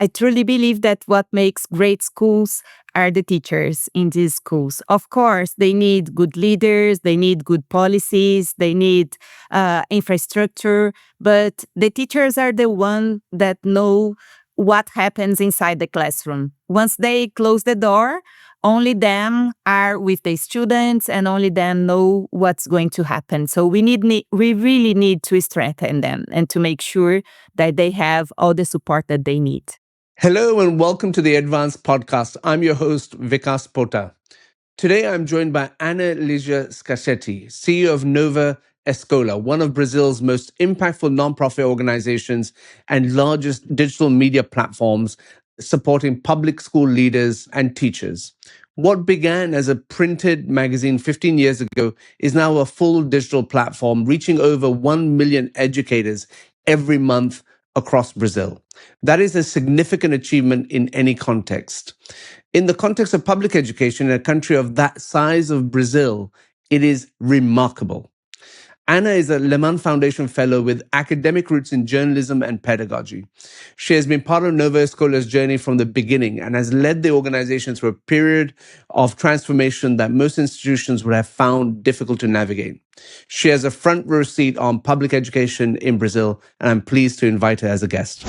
I truly believe that what makes great schools are the teachers in these schools. Of course, they need good leaders, they need good policies, they need infrastructure, but the teachers are the one that know what happens inside the classroom. Once they close the door, only them are with the students and only them know what's going to happen. So we really need to strengthen them and to make sure that they have all the support that they need. Hello and welcome to the Advanced Podcast. I'm your host, Vikas Pota. Today I'm joined by Ana Ligia Scachetti, CEO of Nova Escola, one of Brazil's most impactful nonprofit organizations and largest digital media platforms supporting public school leaders and teachers. What began as a printed magazine 15 years ago is now a full digital platform reaching over 1 million educators every month across Brazil. That is a significant achievement in any context. In the context of public education in a country of that size of Brazil, it is remarkable. Anna is a Leman Foundation Fellow with academic roots in journalism and pedagogy. She has been part of Nova Escola's journey from the beginning and has led the organization through a period of transformation that most institutions would have found difficult to navigate. She has a front row seat on public education in Brazil, and I'm pleased to invite her as a guest.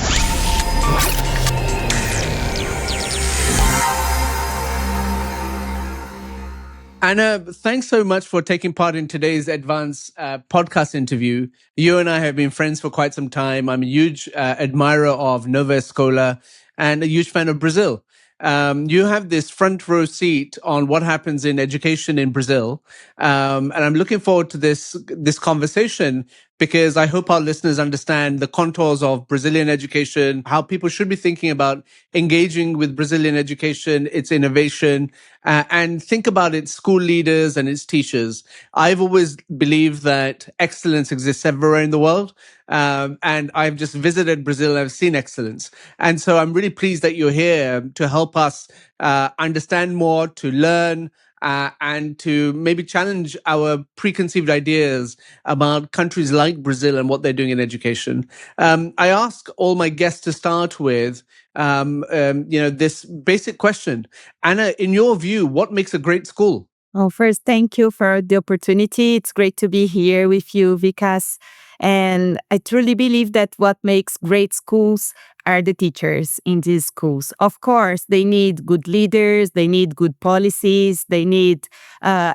Anna, thanks so much for taking part in today's Advance podcast interview. You and I have been friends for quite some time. I'm a huge admirer of Nova Escola and a huge fan of Brazil. You have this front row seat on what happens in education in Brazil, and I'm looking forward to this conversation because I hope our listeners understand the contours of Brazilian education, how people should be thinking about engaging with Brazilian education, its innovation, and think about its school leaders and its teachers. I've always believed that excellence exists everywhere in the world. And I've just visited Brazil and I've seen excellence. And so I'm really pleased that you're here to help us understand more, to learn, and to maybe challenge our preconceived ideas about countries like Brazil and what they're doing in education. I ask all my guests to start with, this basic question. Anna, in your view, what makes a great school? Well, first, thank you for the opportunity. It's great to be here with you, Vikas. And I truly believe that what makes great schools are the teachers in these schools. Of course, they need good leaders, they need good policies, they need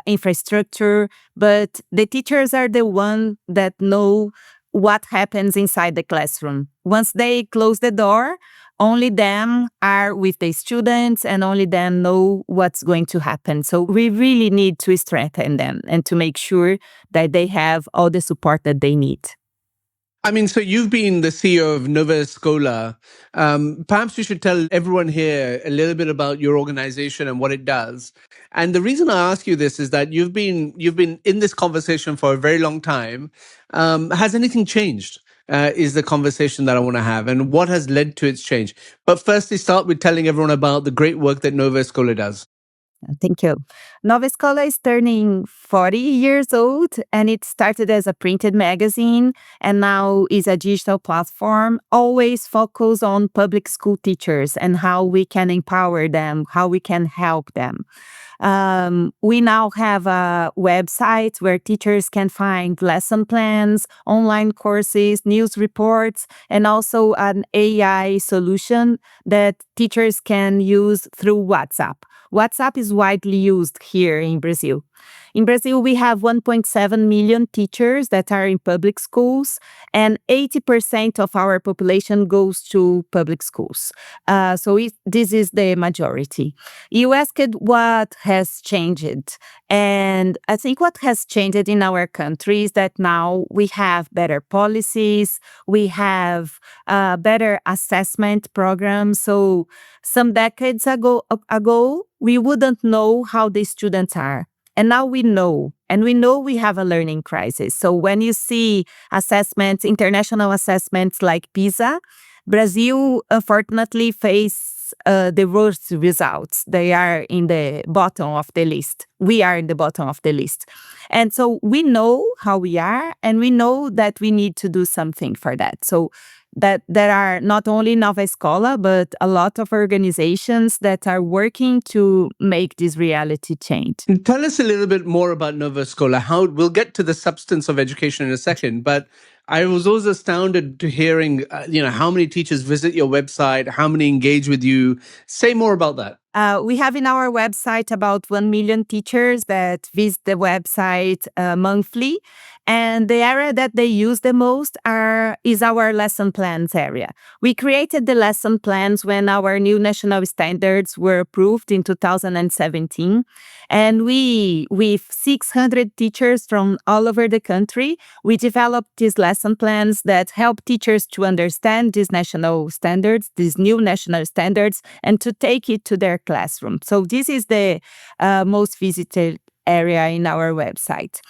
infrastructure, but the teachers are the one that know what happens inside the classroom. Once they close the door, only them are with the students and only them know what's going to happen. So we really need to strengthen them and to make sure that they have all the support that they need. I mean, so you've been the CEO of Nova Escola. Perhaps you should tell everyone here a little bit about your organization and what it does. And the reason I ask you this is that you've been in this conversation for a very long time. Has anything changed? Is the conversation that I want to have, and what has led to its change. But firstly, start with telling everyone about the great work that Nova Escola does. Thank you. Nova Escola is turning 40 years old, and it started as a printed magazine and now is a digital platform, always focused on public school teachers and how we can empower them, how we can help them. We now have a website where teachers can find lesson plans, online courses, news reports, and also an AI solution that teachers can use through WhatsApp. WhatsApp is widely used here in Brazil. In Brazil, we have 1.7 million teachers that are in public schools, and 80% of our population goes to public schools. This is the majority. You asked what has changed. And I think what has changed in our country is that now we have better policies, we have better assessment programs. So some decades ago, we wouldn't know how the students are. And now we know, and we know we have a learning crisis. So when you see assessments, international assessments like PISA, Brazil unfortunately face the worst results. They are in the bottom of the list. We are in the bottom of the list. And so we know how we are, and we know that we need to do something for that. So that there are not only Nova Escola, but a lot of organizations that are working to make this reality change. Tell us a little bit more about Nova Scola. How we'll get to the substance of education in a second, but I was always astounded to hearing, how many teachers visit your website, how many engage with you. Say more about that. We have in our website about 1 million teachers that visit the website monthly. And the area that they use the most is our lesson plans area. We created the lesson plans when our new national standards were approved in 2017. And with 600 teachers from all over the country, we developed these lesson plans that help teachers to understand these national standards, these new national standards, and to take it to their classroom. So this is the most visited area in our website.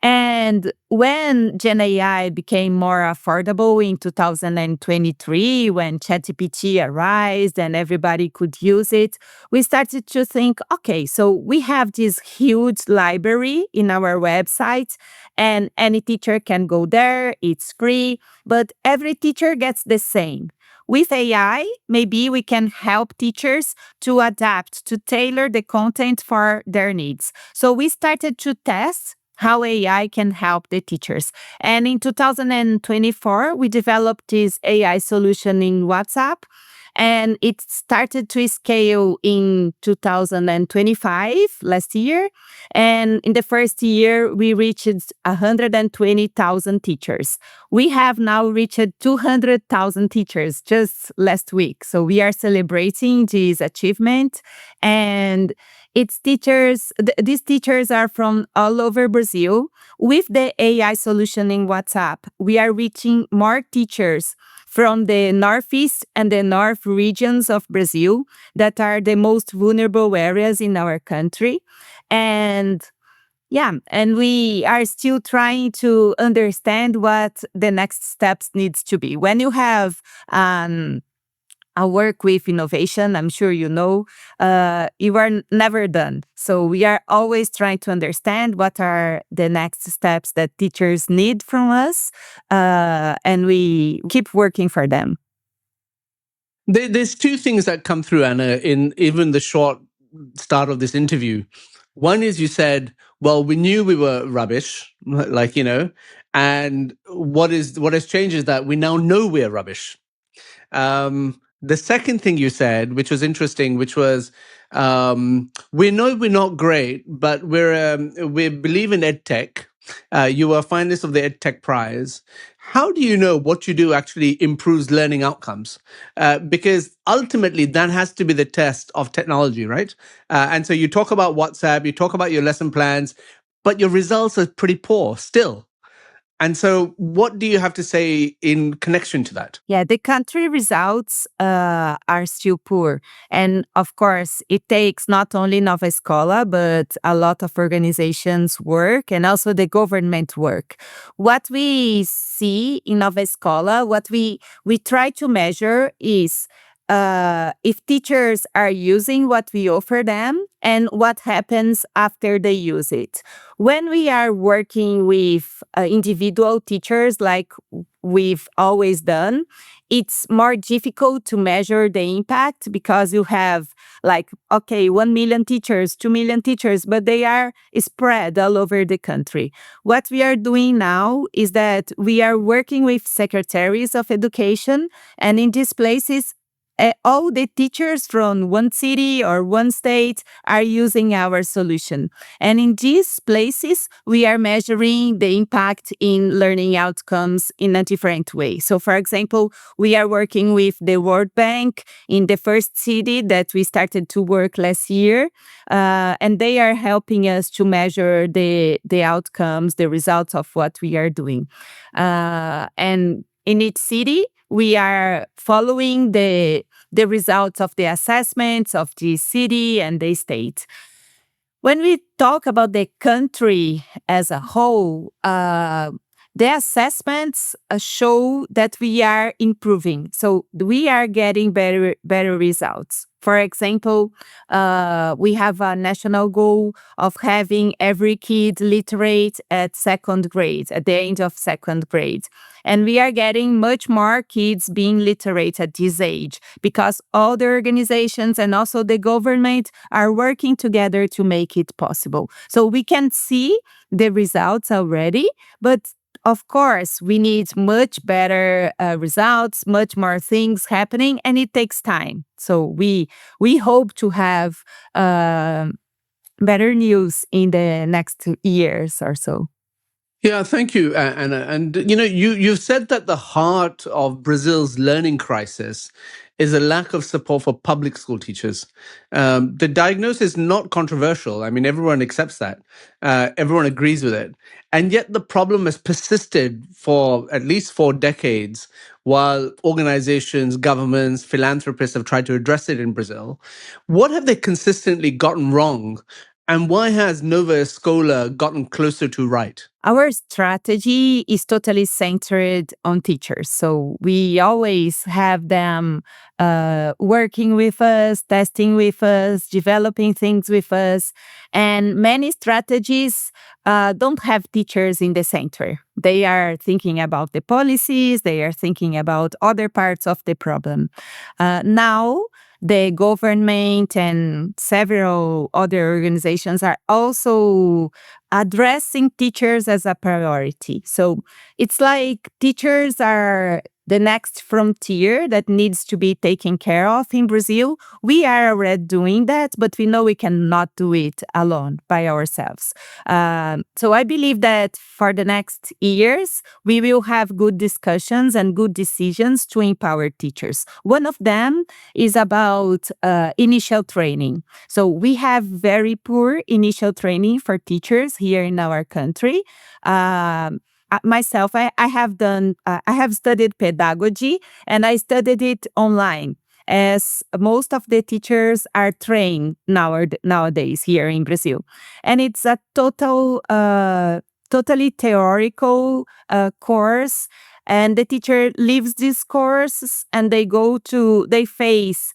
And when Gen AI became more affordable in 2023, when ChatGPT arose and everybody could use it, we started to think, okay, so we have this huge library in our website, and any teacher can go there, it's free, but every teacher gets the same. With AI, maybe we can help teachers to adapt, to tailor the content for their needs. So we started to test how AI can help the teachers. And in 2024, we developed this AI solution in WhatsApp. And it started to scale in 2025, last year. And in the first year, we reached 120,000 teachers. We have now reached 200,000 teachers just last week. So we are celebrating this achievement. And these teachers are from all over Brazil. With the AI solution in WhatsApp, we are reaching more teachers from the northeast and the north regions of Brazil that are the most vulnerable areas in our country. And and we are still trying to understand what the next steps needs to be. When you have a work with innovation, I'm sure you know, you are never done. So we are always trying to understand what are the next steps that teachers need from us, and we keep working for them. There's two things that come through, Anna, in even the short start of this interview. One is you said, well, we knew we were rubbish, and what has changed is that we now know we're rubbish. The second thing you said, which was interesting, which was we know we're not great, but we believe in EdTech. You were a finalist of the EdTech Prize. How do you know what you do actually improves learning outcomes? Because ultimately, that has to be the test of technology, right? And so you talk about WhatsApp, you talk about your lesson plans, but your results are pretty poor still. And so, what do you have to say in connection to that? Yeah, the country results are still poor. And of course, it takes not only Nova Escola, but a lot of organizations work and also the government work. What we see in Nova Escola, what we try to measure is if teachers are using what we offer them and what happens after they use it. When we are working with individual teachers, like we've always done, it's more difficult to measure the impact because you have 1 million teachers, 2 million teachers, but they are spread all over the country. What we are doing now is that we are working with secretaries of education, and in these places, all the teachers from one city or one state are using our solution. And in these places, we are measuring the impact in learning outcomes in a different way. So, for example, we are working with the World Bank in the first city that we started to work last year. And they are helping us to measure the outcomes, the results of what we are doing. And in each city, we are following the results of the assessments of the city and the state. When we talk about the country as a whole, the assessments show that we are improving. So we are getting better results. For example, we have a national goal of having every kid literate at second grade, at the end of second grade. And we are getting much more kids being literate at this age because all the organizations and also the government are working together to make it possible. So we can see the results already, but of course, we need much better results, much more things happening, and it takes time. So we hope to have better news in the next 2 years or so. Yeah, thank you, Anna. And you've said that the heart of Brazil's learning crisis is a lack of support for public school teachers. The diagnosis is not controversial. I mean, everyone accepts that. Everyone agrees with it. And yet the problem has persisted for at least 4 decades while organizations, governments, philanthropists have tried to address it in Brazil. What have they consistently gotten wrong? And why has Nova Escola gotten closer to right? Our strategy is totally centered on teachers. So we always have them working with us, testing with us, developing things with us. And many strategies don't have teachers in the center. They are thinking about the policies, they are thinking about other parts of the problem. Now, the government and several other organizations are also addressing teachers as a priority. So it's like teachers are the next frontier that needs to be taken care of in Brazil. We are already doing that, but we know we cannot do it alone by ourselves. So I believe that for the next years, we will have good discussions and good decisions to empower teachers. One of them is about initial training. So we have very poor initial training for teachers here in our country. Myself, I have done, I have studied pedagogy and I studied it online as most of the teachers are trained nowadays here in Brazil. And it's a totally theoretical course. And the teacher leaves these courses and they face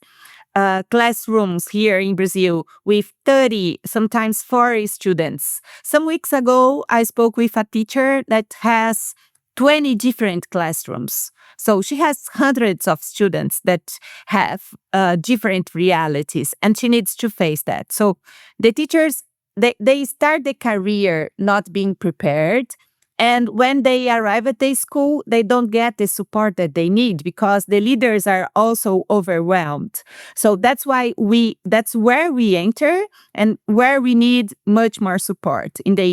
classrooms here in Brazil with 30, sometimes 40 students. Some weeks ago, I spoke with a teacher that has 20 different classrooms. So she has hundreds of students that have different realities, and she needs to face that. So the teachers, they start the career not being prepared. And when they arrive at the school, they don't get the support that they need because the leaders are also overwhelmed. So that's where we enter and where we need much more support in the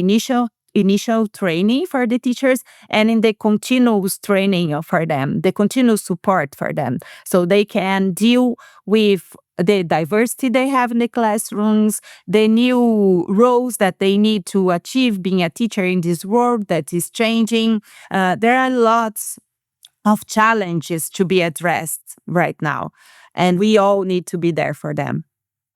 initial training for the teachers and in the continuous training for them, the continuous support for them, so they can deal with the diversity they have in the classrooms, the new roles that they need to achieve being a teacher in this world that is changing. There are lots of challenges to be addressed right now, and we all need to be there for them.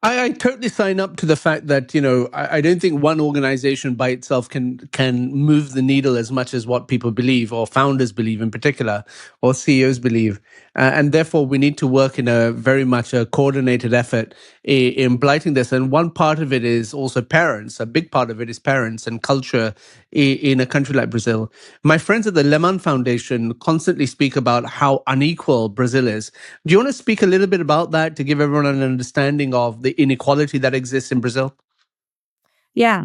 I totally sign up to the fact that I don't think one organization by itself can move the needle as much as what people believe or founders believe in particular or CEOs believe, and therefore we need to work in a very much a coordinated effort in blighting this. And one part of it is also parents. A big part of it is parents and culture in a country like Brazil. My friends at the Leman Foundation constantly speak about how unequal Brazil is. Do you want to speak a little bit about that to give everyone an understanding of the inequality that exists in Brazil? Yeah.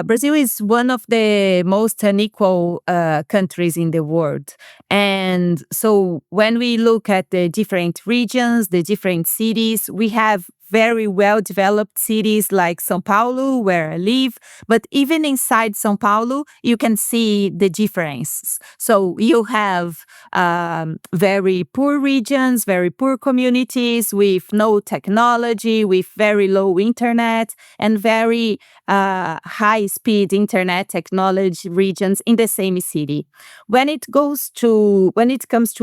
Brazil is one of the most unequal countries in the world. And so when we look at the different regions, the different cities, we have very well developed cities like Sao Paulo, where I live. But even inside Sao Paulo, you can see the difference. So you have very poor regions, very poor communities with no technology, with very low internet, and very high-speed internet technology regions in the same city. When it comes to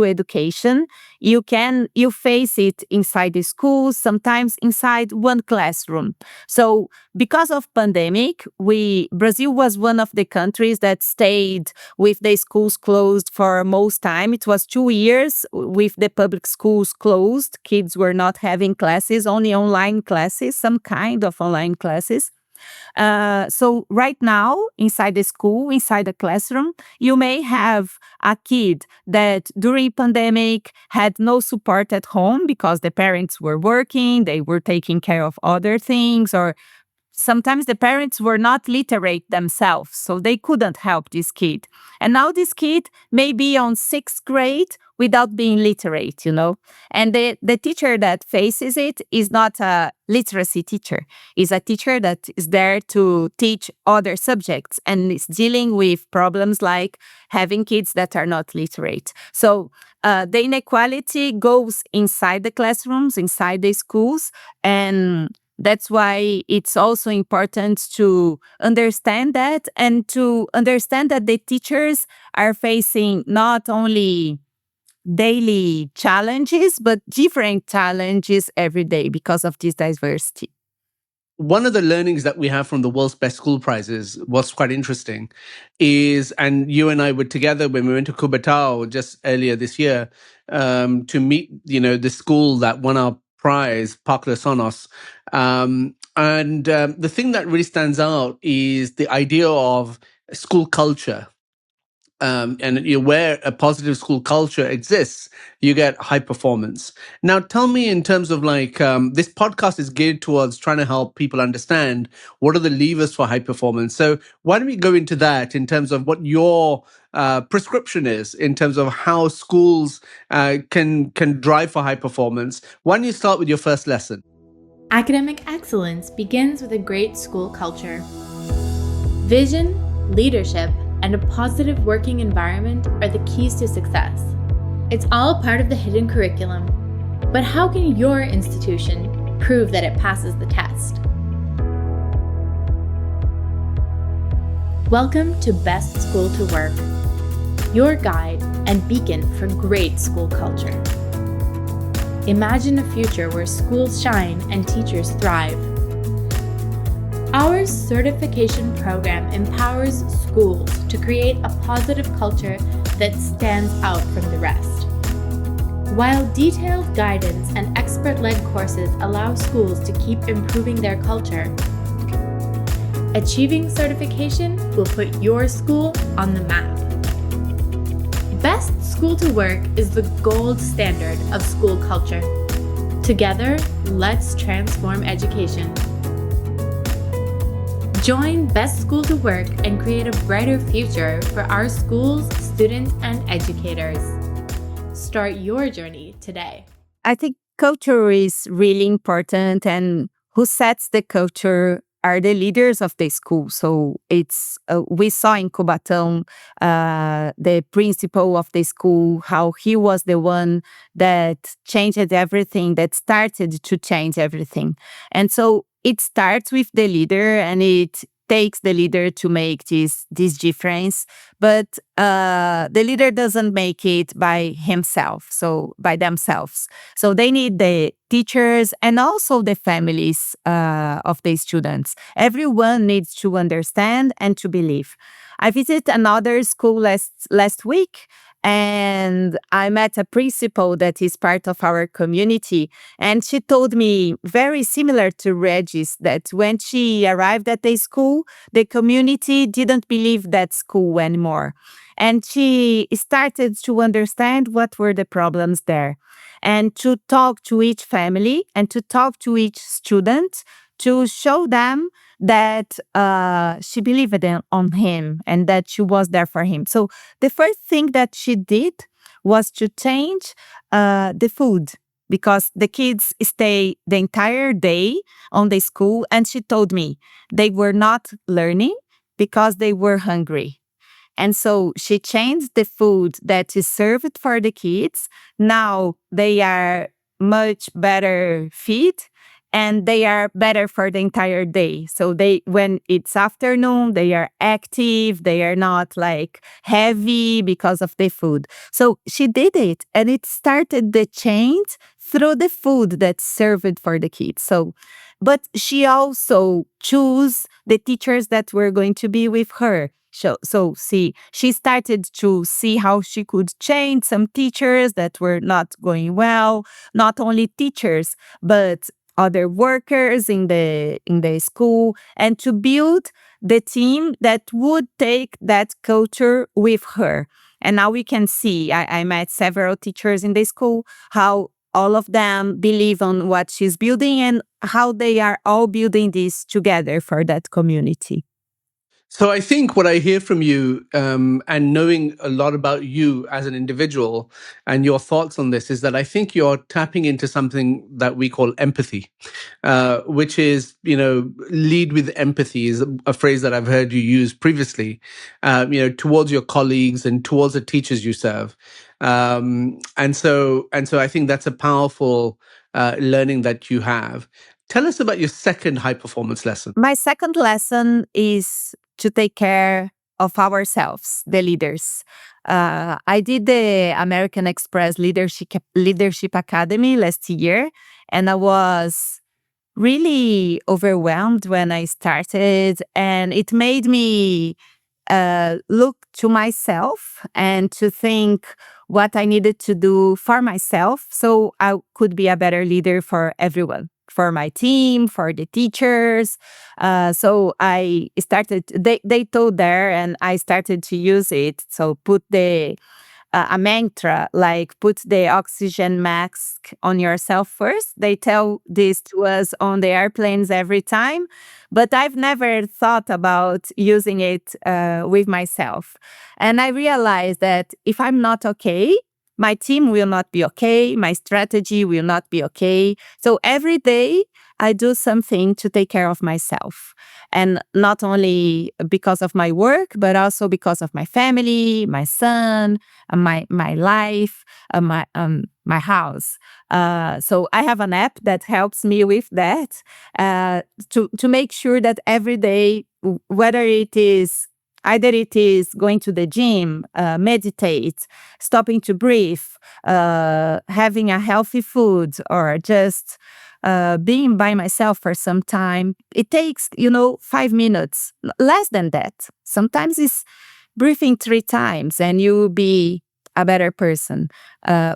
education, you face it inside the schools, sometimes inside inside one classroom. So because of pandemic, Brazil was one of the countries that stayed with the schools closed for most time. It was 2 years with the public schools closed. Kids were not having classes, only online classes, some kind of online classes. So right now, inside the school, inside the classroom, you may have a kid that during pandemic had no support at home because the parents were working, they were taking care of other things, or sometimes the parents were not literate themselves, so they couldn't help this kid. And now this kid may be on sixth grade without being literate, And the teacher that faces it is not a literacy teacher. Is a teacher that is there to teach other subjects and is dealing with problems like having kids that are not literate. So the inequality goes inside the classrooms, inside the schools, and that's why it's also important to understand that and to understand that the teachers are facing not only daily challenges, but different challenges every day because of this diversity. One of the learnings that we have from the World's Best School Prizes, what's quite interesting, is, and you and I were together when we went to Cubatao just earlier this year to meet, the school that won our prize, Park Sonos. And the thing that really stands out is the idea of school culture. And where a positive school culture exists, you get high performance. Now, tell me, in terms of this podcast is geared towards trying to help people understand what are the levers for high performance. So, why don't we go into that in terms of what your prescription is in terms of how schools can drive for high performance? Why don't you start with your first lesson? Academic excellence begins with a great school culture. Vision, leadership, and a positive working environment are the keys to success. It's all part of the hidden curriculum. But how can your institution prove that it passes the test? Welcome to Best School to Work, your guide and beacon for great school culture. Imagine a future where schools shine and teachers thrive. Our certification program empowers schools to create a positive culture that stands out from the rest. While detailed guidance and expert-led courses allow schools to keep improving their culture, achieving certification will put your school on the map. Best School to Work is the gold standard of school culture. Together, let's transform education. Join Best School to Work and create a brighter future for our schools, students, and educators. Start your journey today. I think culture is really important, and who sets the culture are the leaders of the school. So it's we saw in Cubatão the principal of the school, how he was the one that changed everything, that started to change everything. And so it starts with the leader, and it takes the leader to make this difference. But the leader doesn't make it by himself, so by themselves. So they need the teachers and also the families of the students. Everyone needs to understand and to believe. I visited another school last week, and I met a principal that is part of our community. And she told me, very similar to Regis, that when she arrived at the school, the community didn't believe that school anymore. And she started to understand what were the problems there, and to talk to each family and to talk to each student to show them that she believed on him and that she was there for him. So the first thing that she did was to change the food, because the kids stay the entire day on the school, and she told me they were not learning because they were hungry. And so she changed the food that is served for the kids. Now they are much better fed, and they are better for the entire day. So when it's afternoon, they are active, they are not like heavy because of the food. So she did it, and it started the change through the food that's served for the kids. So, but she also chose the teachers that were going to be with her. So see, she started to see how she could change some teachers that were not going well, not only teachers, but other workers in the school, and to build the team that would take that culture with her. And now we can see, I met several teachers in the school, how all of them believe on what she's building and how they are all building this together for that community. So I think what I hear from you, and knowing a lot about you as an individual and your thoughts on this, is that I think you're tapping into something that we call empathy, which is, lead with empathy is a phrase that I've heard you use previously, towards your colleagues and towards the teachers you serve. And so I think that's a powerful learning that you have. Tell us about your second high performance lesson. My second lesson is to take care of ourselves, the leaders. I did the American Express Leadership Academy last year, and I was really overwhelmed when I started, and it made me look to myself and to think what I needed to do for myself so I could be a better leader for everyone, for my team, for the teachers. So I started, they told there, and I started to use it. So put a mantra like put the oxygen mask on yourself first. They tell this to us on the airplanes every time, but I've never thought about using it with myself. And I realized that if I'm not okay, my team will not be okay, my strategy will not be okay. So every day I do something to take care of myself. And not only because of my work, but also because of my family, my son, my life, my house. So I have an app that helps me with that, to make sure that every day, whether it is either it is going to the gym, meditate, stopping to breathe, having a healthy food, or just being by myself for some time. It takes, 5 minutes, less than that. Sometimes it's breathing 3 times and you'll be a better person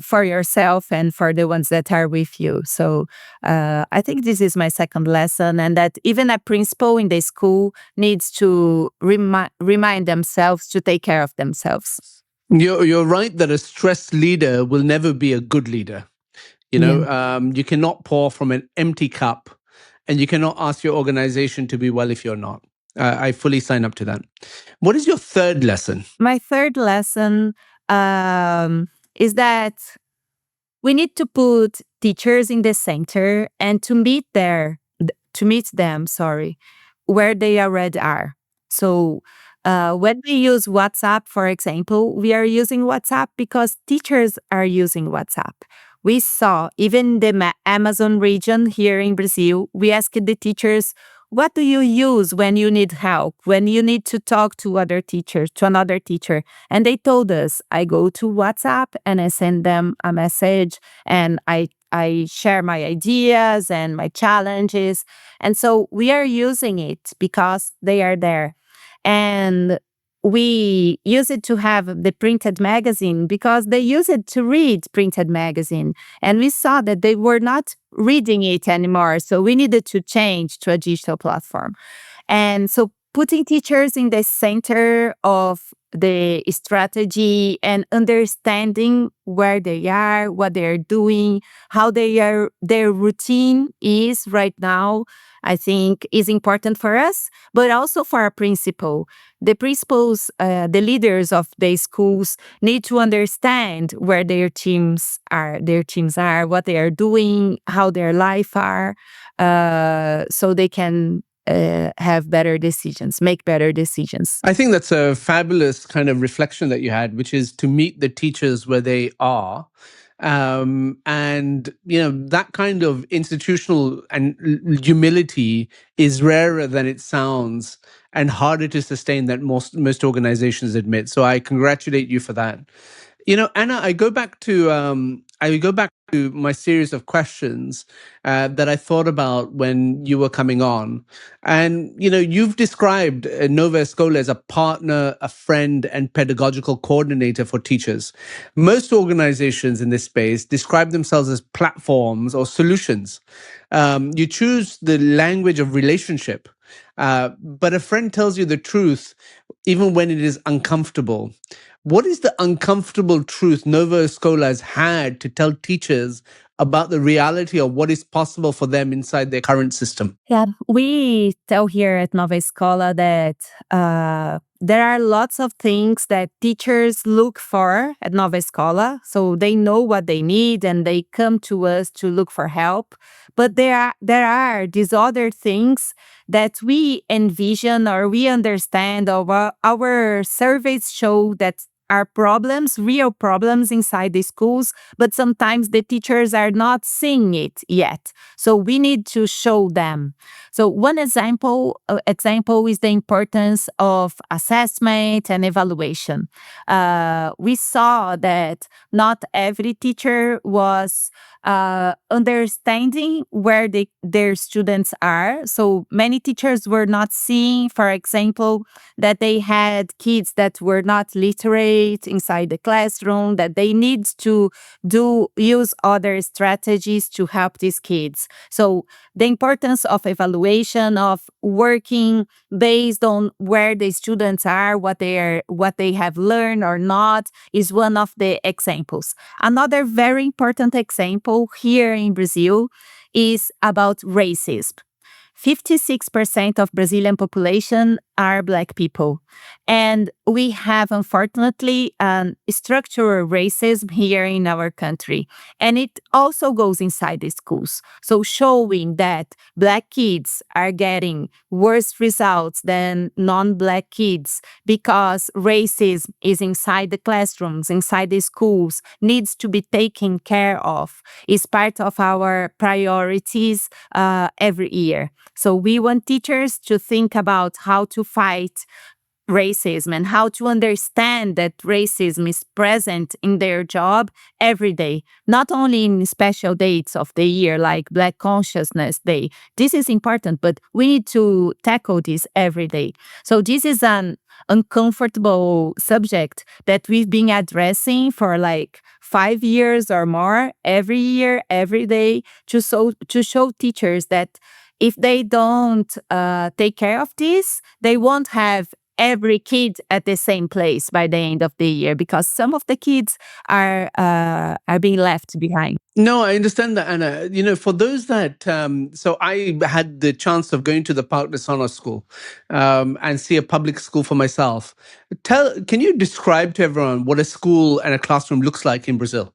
for yourself and for the ones that are with you. So I think this is my second lesson, and that even a principal in the school needs to remind themselves to take care of themselves. You're right that a stressed leader will never be a good leader. Yeah. You cannot pour from an empty cup, and you cannot ask your organization to be well if you're not. I fully sign up to that. What is your third lesson? My third lesson is that we need to put teachers in the center and to meet them, where they already are. So when we use WhatsApp, for example, we are using WhatsApp because teachers are using WhatsApp. We saw, even in the Amazon region here in Brazil, we asked the teachers, what do you use when you need help, when you need to talk to another teacher? And they told us, I go to WhatsApp and I send them a message, and I share my ideas and my challenges. And so we are using it because they are there. And we use it to have the printed magazine because they use it to read printed magazine. And we saw that they were not reading it anymore. So we needed to change to a digital platform. And so putting teachers in the center of the strategy and understanding where they are, what they are doing, how their routine is right now, I think is important for us, but also for our principal. The principals, the leaders of the schools need to understand where their teams are, what they are doing, how their life are, so they can have better decisions, make better decisions. I think that's a fabulous kind of reflection that you had, which is to meet the teachers where they are. And that kind of institutional and humility is rarer than it sounds and harder to sustain than most organizations admit. So I congratulate you for that. Anna, I go back to I go back to my series of questions that I thought about when you were coming on. And, you've described Nova Escola as a partner, a friend, and pedagogical coordinator for teachers. Most organizations in this space describe themselves as platforms or solutions. You choose the language of relationship, but a friend tells you the truth even when it is uncomfortable. What is the uncomfortable truth Nova Scola has had to tell teachers about the reality of what is possible for them inside their current system? Yeah, we tell here at Nova Escola that there are lots of things that teachers look for at Nova Escola. So they know what they need and they come to us to look for help. But there are these other things that we envision or we understand, or our surveys show that are problems, real problems inside the schools, but sometimes the teachers are not seeing it yet. So we need to show them. So one example is the importance of assessment and evaluation. We saw that not every teacher was understanding where their students are. So many teachers were not seeing, for example, that they had kids that were not literate inside the classroom, that they need to use other strategies to help these kids. So the importance of evaluation, of working based on where the students are, what they have learned or not, is one of the examples. Another very important example here in Brazil is about racism. 56% of Brazilian population are Black people. And we have, unfortunately, structural racism here in our country. And it also goes inside the schools. So showing that Black kids are getting worse results than non-Black kids because racism is inside the classrooms, inside the schools, needs to be taken care of, is part of our priorities every year. So we want teachers to think about how to fight racism and how to understand that racism is present in their job every day, not only in special dates of the year like Black Consciousness Day. This is important, but we need to tackle this every day. So this is an uncomfortable subject that we've been addressing for like 5 years or more, every year, every day, to show teachers that if they don't take care of this, they won't have every kid at the same place by the end of the year, because some of the kids are being left behind. No, I understand that, Anna. For those that, so I had the chance of going to the Park de Sono school and see a public school for myself. Can you describe to everyone what a school and a classroom looks like in Brazil?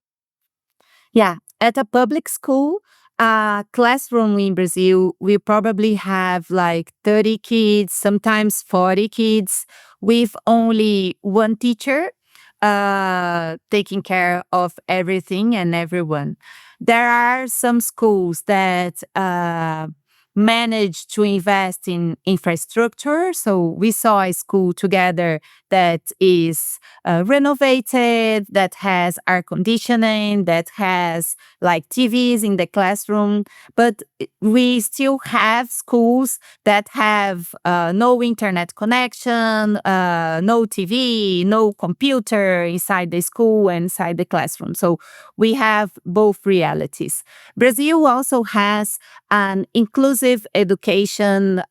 Yeah, at a public school, a classroom in Brazil, we probably have like 30 kids, sometimes 40 kids, with only one teacher taking care of everything and everyone. There are some schools that manage to invest in infrastructure. So we saw a school together that is renovated, that has air conditioning, that has like TVs in the classroom. But we still have schools that have no internet connection, no TV, no computer inside the school and inside the classroom. So we have both realities. Brazil also has an inclusive education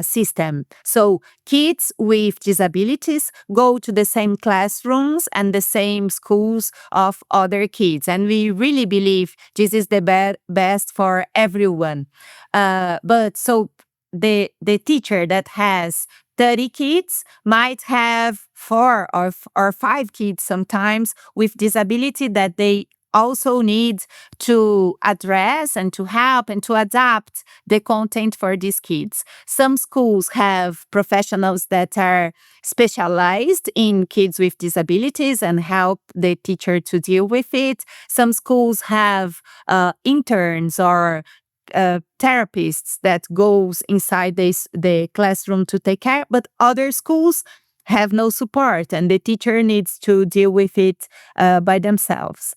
system. So kids with disabilities go to the same classrooms and the same schools of other kids. And we really believe this is the best for everyone. But so the teacher that has 30 kids might have four or five kids sometimes with disability that they also need to address and to help and to adapt the content for these kids. Some schools have professionals that are specialized in kids with disabilities and help the teacher to deal with it. Some schools have interns or therapists that goes inside the classroom to take care, but other schools have no support, and the teacher needs to deal with it by themselves.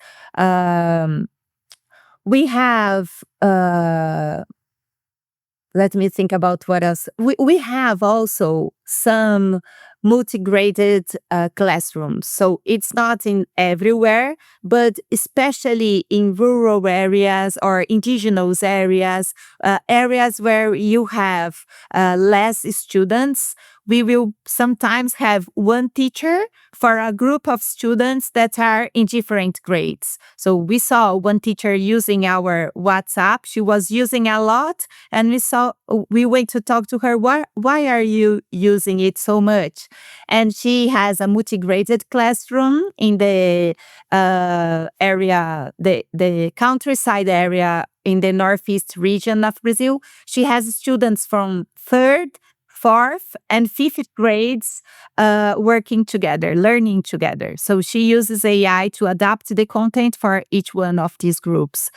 We have let me think about what else. We have also some multi-graded classrooms. So it's not in everywhere, but especially in rural areas or indigenous areas, areas where you have less students, we will sometimes have one teacher for a group of students that are in different grades. So we saw one teacher using our WhatsApp. She was using a lot, and we went to talk to her. Why are you using it so much? And she has a multi-graded classroom in the area, the countryside area in the northeast region of Brazil. She has students from third, fourth, and fifth grades working together, learning together. So she uses AI to adapt the content for each one of these groups.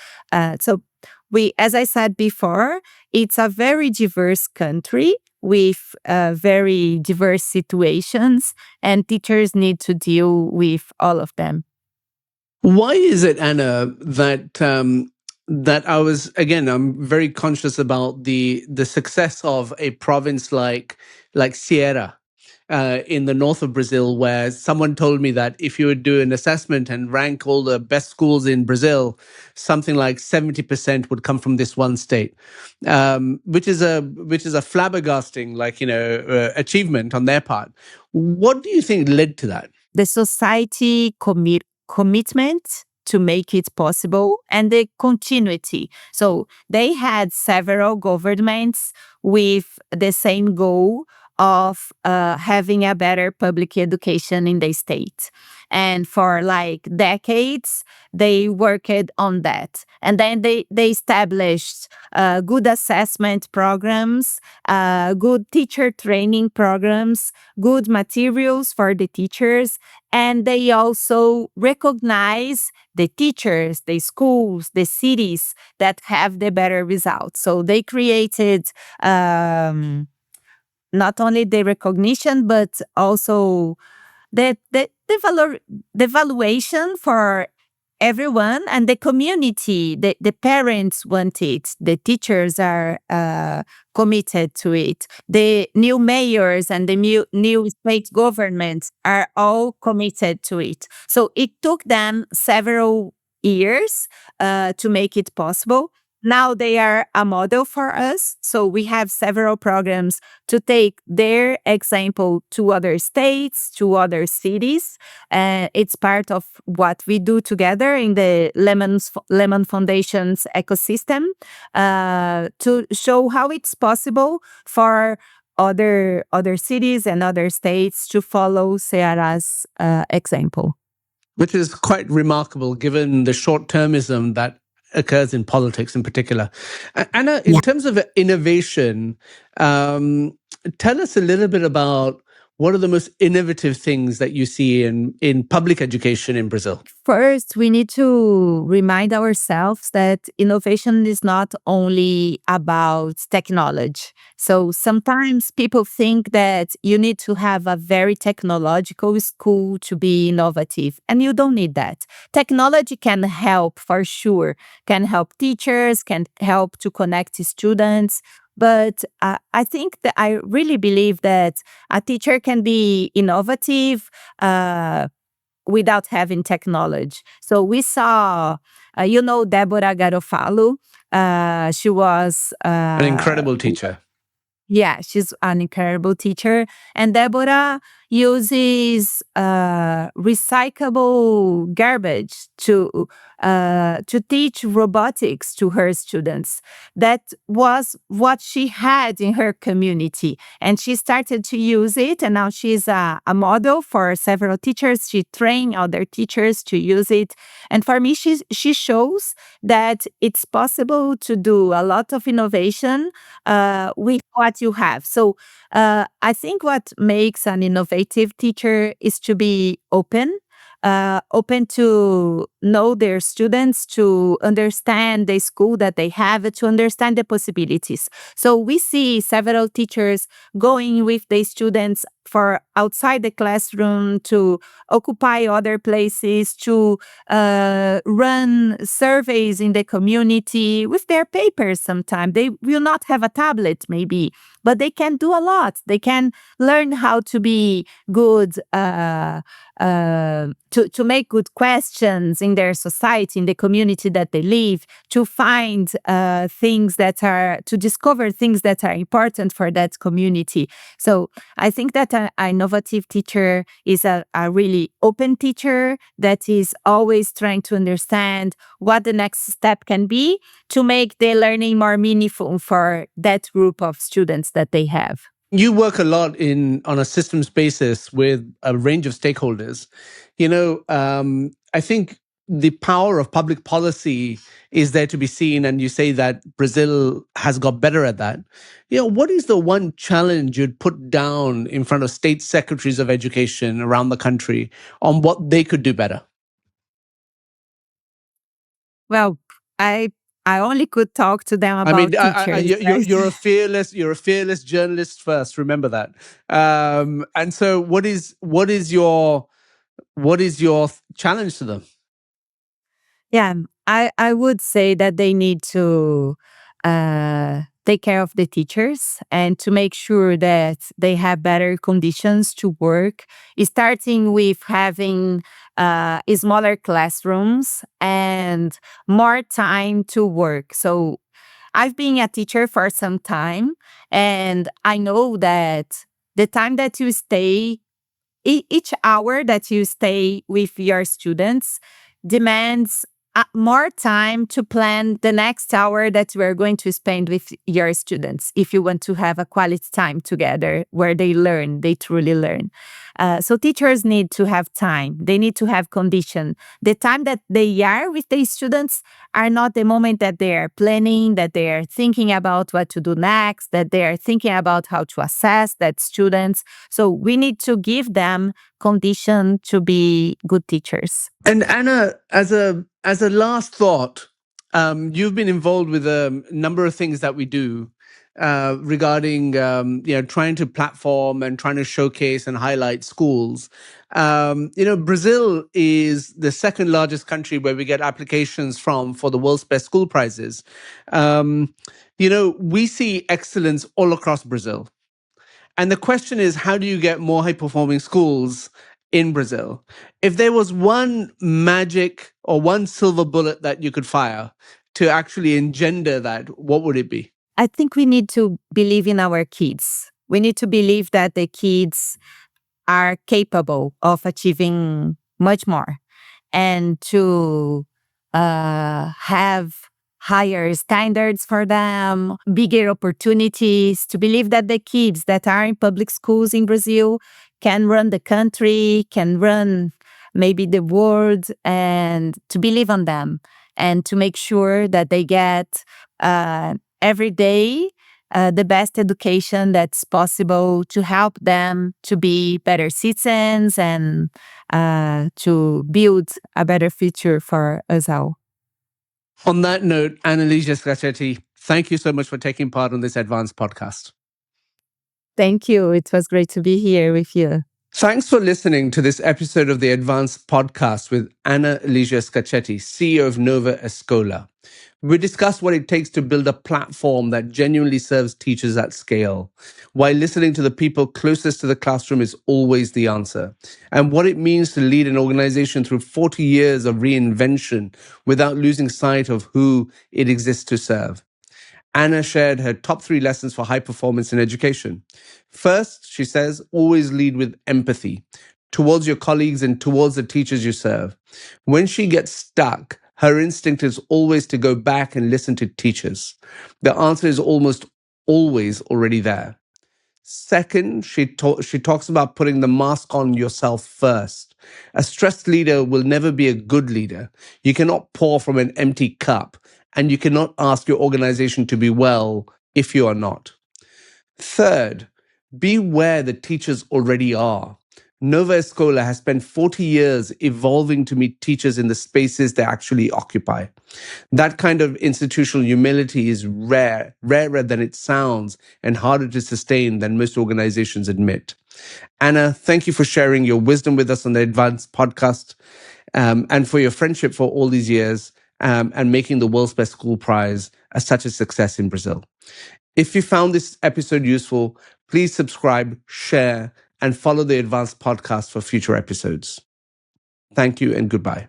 So as I said before, it's a very diverse country with very diverse situations, and teachers need to deal with all of them. Why is it, Anna, that I'm very conscious about the success of a province like Sierra in the north of Brazil, where someone told me that if you would do an assessment and rank all the best schools in Brazil, something like 70% would come from this one state, which is a flabbergasting, achievement on their part. What do you think led to that? The society commitment to make it possible, and the continuity. So they had several governments with the same goal of having a better public education in the state. And for like decades, they worked on that. And then they established good assessment programs, good teacher training programs, good materials for the teachers, and they also recognize the teachers, the schools, the cities that have the better results. So they created not only the recognition, but also the valuation for everyone, and the community. The parents want it. The teachers are committed to it. The new mayors and the new state governments are all committed to it. So it took them several years to make it possible. Now they are a model for us. So we have several programs to take their example to other states, to other cities. It's part of what we do together in the Lemon Foundation's ecosystem to show how it's possible for other cities and other states to follow Ceara's example. Which is quite remarkable given the short-termism that occurs in politics in particular. Anna, in terms of innovation, tell us a little bit about what are the most innovative things that you see in public education in Brazil? First, we need to remind ourselves that innovation is not only about technology. So sometimes people think that you need to have a very technological school to be innovative, and you don't need that. Technology can help for sure, can help teachers, can help to connect students. But I think that I really believe that a teacher can be innovative without having technology. So we saw, Deborah Garofalo. She was An incredible teacher. Yeah, she's an incredible teacher. And Deborah uses recyclable garbage to teach robotics to her students. That was what she had in her community. And she started to use it. And now she's a model for several teachers. She trained other teachers to use it. And for me, she shows that it's possible to do a lot of innovation with what you have. So I think what makes an innovative teacher is to be open to know their students, to understand the school that they have, to understand the possibilities. So we see several teachers going with the students for outside the classroom, to occupy other places, to run surveys in the community with their papers sometimes. They will not have a tablet, maybe, but they can do a lot. They can learn how to be good, to make good questions in their society, in the community that they live, to find things that are, to discover things that are important for that community. So I think that an innovative teacher is a really open teacher that is always trying to understand what the next step can be to make the learning more meaningful for that group of students that they have. You work a lot on a systems basis with a range of stakeholders. I think the power of public policy is there to be seen, and you say that Brazil has got better at that. What is the one challenge you'd put down in front of state secretaries of education around the country on what they could do better? Well, I only could talk to them I about mean, teachers, right? you're a fearless journalist first. Remember that. And so, what is your challenge to them? Yeah, I would say that they need to take care of the teachers and to make sure that they have better conditions to work, starting with having smaller classrooms and more time to work. So I've been a teacher for some time, and I know that the time that you stay, each hour that you stay with your students demands more time to plan the next hour that we're going to spend with your students if you want to have a quality time together where they learn, they truly learn. So teachers need to have time. They need to have condition. The time that they are with the students are not the moment that they are planning, that they are thinking about what to do next, that they are thinking about how to assess that students. So we need to give them condition to be good teachers. And Anna, as a last thought, you've been involved with a number of things that we do regarding trying to platform and trying to showcase and highlight schools. Brazil is the second largest country where we get applications from for the world's best school prizes. We see excellence all across Brazil. And the question is, how do you get more high performing schools in Brazil? If there was one magic or one silver bullet that you could fire to actually engender that, what would it be? I think we need to believe in our kids. We need to believe that the kids are capable of achieving much more, and to have higher standards for them, bigger opportunities, to believe that the kids that are in public schools in Brazil can run the country, can run maybe the world, and to believe on them and to make sure that they get every day the best education that's possible to help them to be better citizens and to build a better future for us all. On that note, Ligia Scachetti, thank you so much for taking part on this advanced podcast. Thank you. It was great to be here with you. Thanks for listening to this episode of the Advanced Podcast with Ligia Scachetti, CEO of Nova Escola. We discussed what it takes to build a platform that genuinely serves teachers at scale, why listening to the people closest to the classroom is always the answer, and what it means to lead an organization through 40 years of reinvention without losing sight of who it exists to serve. Anna shared her top 3 lessons for high performance in education. First, she says, always lead with empathy towards your colleagues and towards the teachers you serve. When she gets stuck, her instinct is always to go back and listen to teachers. The answer is almost always already there. Second, she talks about putting the mask on yourself first. A stressed leader will never be a good leader. You cannot pour from an empty cup, and you cannot ask your organization to be well if you are not. Third, be where the teachers already are. Nova Escola has spent 40 years evolving to meet teachers in the spaces they actually occupy. That kind of institutional humility is rare, rarer than it sounds, and harder to sustain than most organizations admit. Anna, thank you for sharing your wisdom with us on the Advanced podcast, and for your friendship for all these years, and making the World's Best School Prize such a success in Brazil. If you found this episode useful, please subscribe, share, and follow the Advanced podcast for future episodes. Thank you and goodbye.